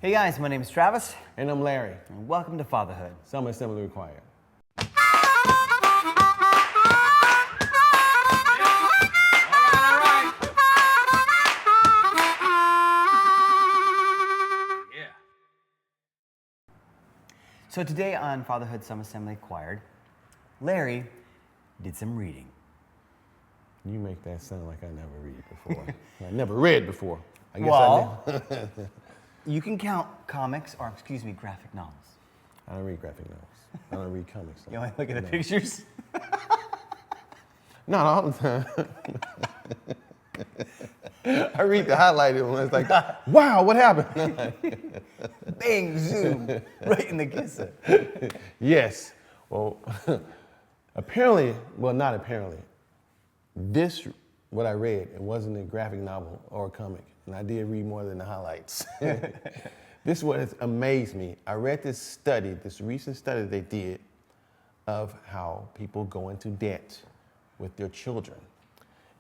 Hey guys, my name is Travis, And I'm Larry. and welcome to Fatherhood. Some assembly required. So today on Fatherhood, Some Assembly Acquired, Larry did some reading. You make that sound like I never read before. I never read before. I guess Well, I did. You can count comics, or excuse me, graphic novels. I don't read graphic novels. I don't read comics. You only look at the pictures? Not all the time. I read the highlighted ones like, wow, what happened? Bang, zoom, right in the kisser. Yes. Well, apparently, well, not apparently. This, what I read, it wasn't a graphic novel or a comic. And I did read more than the highlights. This is what has amazed me. I read this study, this recent study they did of how people go into debt with their children.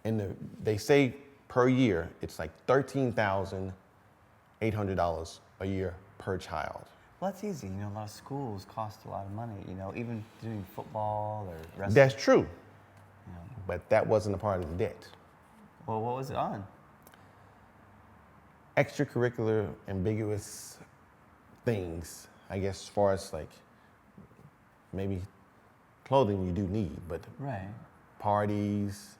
And they say per year, it's like $13,800 a year per child. Well, that's easy. You know, a lot of schools cost a lot of money, you know, even doing football or wrestling. That's true. You know. But that wasn't a part of the debt. Well, what was it on? Extracurricular, ambiguous things, I guess, as far as like maybe clothing you do need, but Right. parties,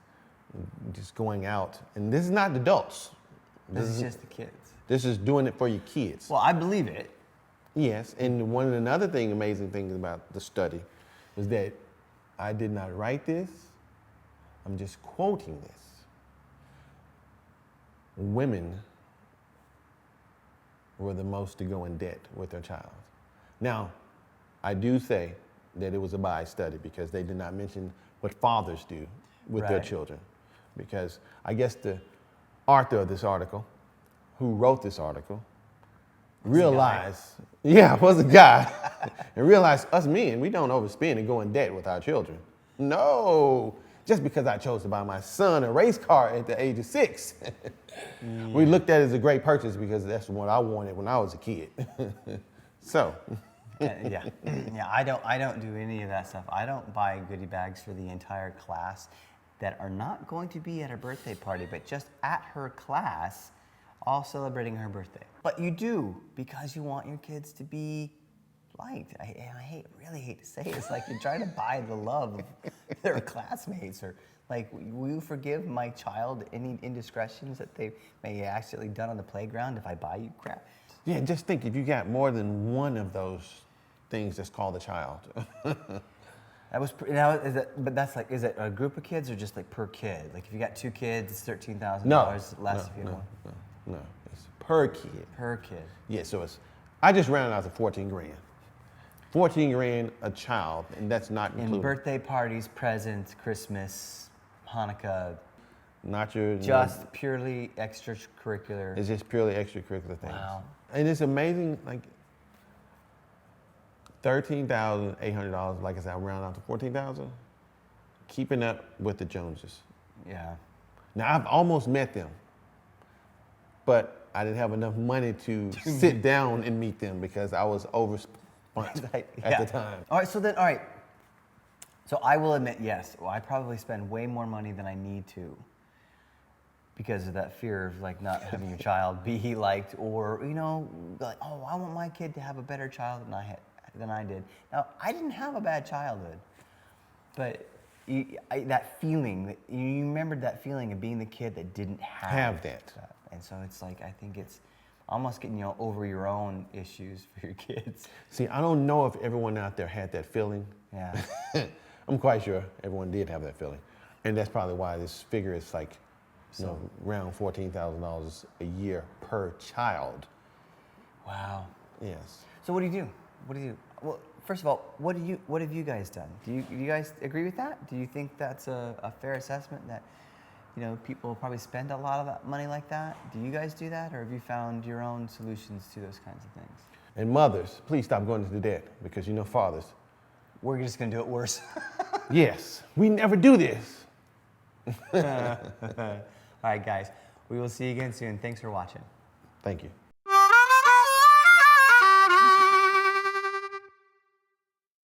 just going out. And this is not adults. This is just the kids. This is doing it for your kids. Well, I believe it. Yes, and one of another thing, amazing things about the study was that I did not write this. I'm just quoting this. Women were the most to go in debt with their child. Now, I do say that it was a biased study because they did not mention what fathers do with their Right. children. Because I guess the author of this article, who wrote this article, realized, yeah, was a guy, and realized us men, we don't overspend and go in debt with our children. No, just because I chose to buy my son a race car at the age of 6. We looked at it as a great purchase because that's what I wanted when I was a kid. So. Yeah, yeah. I don't do any of that stuff. I don't buy goodie bags for the entire class that are not going to be at her birthday party, but just at her class, all celebrating her birthday. But you do because you want your kids to be liked. I really hate to say it. It's like you're trying to buy the love of their classmates, or like, will you forgive my child any indiscretions that they may have accidentally done on the playground if I buy you crap? Yeah, just think if you got more than one of those things that's called a child. That was now is it? But that's like, is it a group of kids or just like per kid? Like if you got 2 kids, it's $13,000 less if you have one. No, it's per kid. Per kid. Yeah, so I just rounded out to 14 grand. 14 grand a child, and that's not In including. birthday parties, presents, Christmas, Hanukkah, Not your. just purely extracurricular. It's just purely extracurricular things. Wow. And it's amazing, like $13,800, like I said, I round out to 14,000. Keeping up with the Joneses. Yeah. Now I've almost met them, but I didn't have enough money to sit down and meet them because I was overspent at the time. All right. So I will admit, yes, well, I probably spend way more money than I need to because of that fear of like not having your child be liked, or you know, like, oh, I want my kid to have a better child than I did. Now I didn't have a bad childhood, but that feeling, you remembered that feeling of being the kid that didn't have that. And so it's like, I think it's almost getting over your own issues for your kids. See, I don't know if everyone out there had that feeling. Yeah. I'm quite sure everyone did have that feeling. And that's probably why this figure is like, around $14,000 a year per child. Wow. Yes. So what do you do? Well, first of all, what have you guys done? Do you guys agree with that? Do you think that's a fair assessment that, you know, people probably spend a lot of that money like that? Do you guys do that, or have you found your own solutions to those kinds of things? And mothers, please stop going into debt because you know fathers. We're just gonna do it worse. Yes, we never do this. All right, guys, we will see you again soon. Thanks for watching. Thank you.